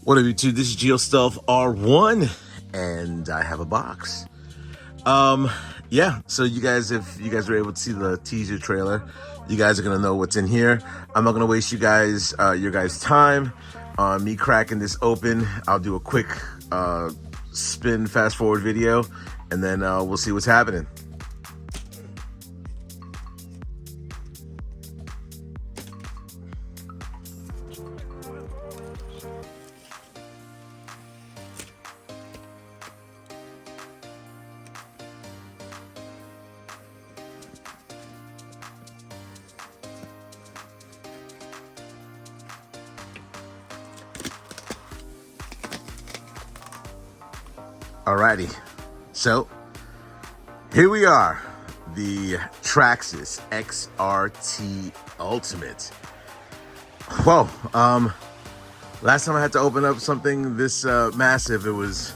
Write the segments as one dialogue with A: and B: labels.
A: What up, YouTube? This is GeoStealth R1, and I have a box. Yeah. So you guys, if you guys were able to see the teaser trailer, you guys are gonna know what's in here. I'm not gonna waste you guys, your guys' time on me cracking this open. I'll do a quick spin, fast forward video, and then we'll see what's happening. Alrighty, so here we are, the Traxxas XRT Ultimate. Whoa, last time I had to open up something this massive, it was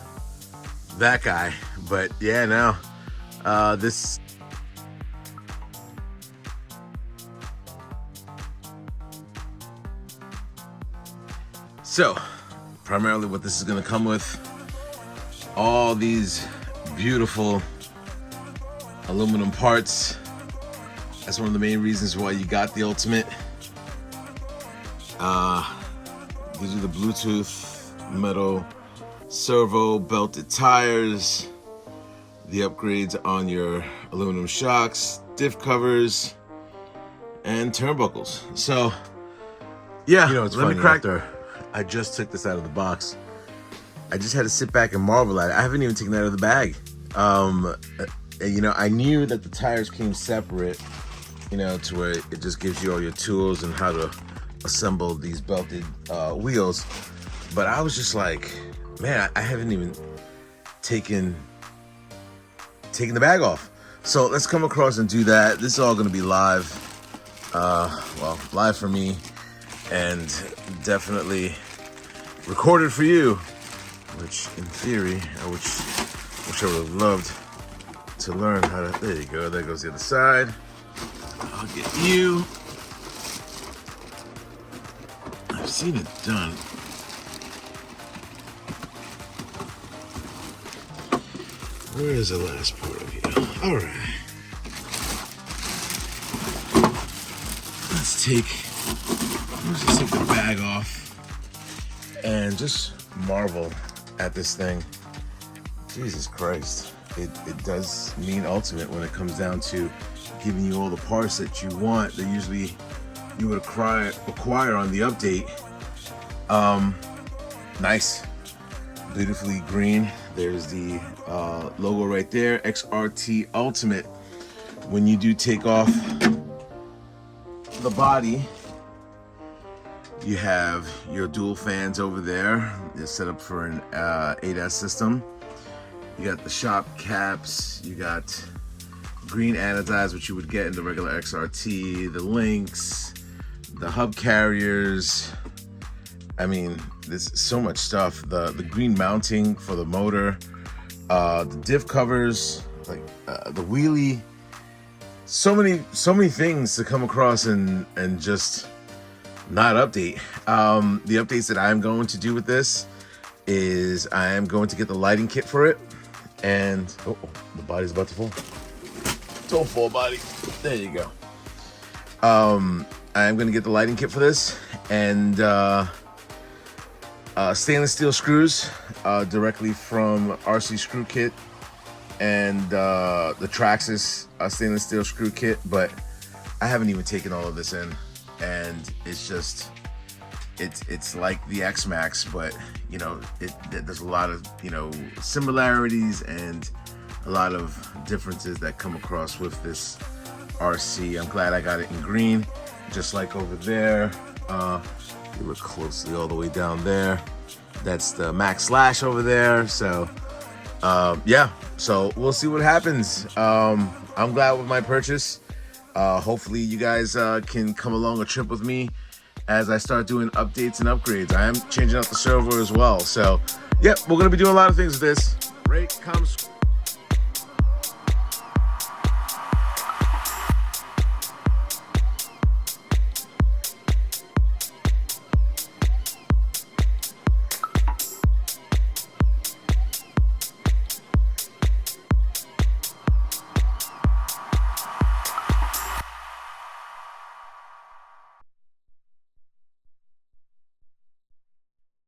A: that guy. But yeah, now this. So primarily what this is going to come with, all these beautiful aluminum parts. That's one of the main reasons why you got the Ultimate. Gives you the Bluetooth metal servo, belted tires, the upgrades on your aluminum shocks, diff covers, and turnbuckles. So yeah, you know, it's funny, after I just took this out of the box, I just had to sit back and marvel at it. I haven't even taken that out of the bag. You know, I knew that the tires came separate, you know, to where it just gives you all your tools and how to assemble these belted wheels. But I was just like, man, I haven't even taken the bag off. So let's come across and do that. This is all gonna be live. Well, live for me, and definitely recorded for you. Which, in theory, I wish I would have loved to learn how to. There you go. There goes the other side. I'll get you. I've seen it done. Where is the last part of you? All right. Let's just take the bag off and just marvel at this thing. Jesus Christ, it does mean Ultimate when it comes down to giving you all the parts that you want that usually you would acquire on the update. Nice, beautifully green. There's the logo right there, XRT Ultimate. When you do take off the body, you have your dual fans over there. They're set up for an ADAS system. You got the shop caps. You got green anodized, which you would get in the regular XRT. The links, the hub carriers. I mean, there's so much stuff. The green mounting for the motor. The diff covers, like the wheelie. So many things to come across and just not update. The updates that I'm going to do with this is I am going to get the lighting kit for it, and the body's about to fall. Don't fall, body. There you go. I am going to get the lighting kit for this, and stainless steel screws directly from RC Screw Kit, and the Traxxas stainless steel screw kit. But I haven't even taken all of this in. And it's just, it's like the X-Max, but you know, there's a lot of, you know, similarities and a lot of differences that come across with this RC. I'm glad I got it in green, just like over there. You look closely all the way down there. That's the Max Slash over there. So yeah, so we'll see what happens. I'm glad with my purchase. Hopefully you guys can come along a trip with me as I start doing updates and upgrades. I am changing out the server as well. So, yeah, we're going to be doing a lot of things with this. Rate, comment,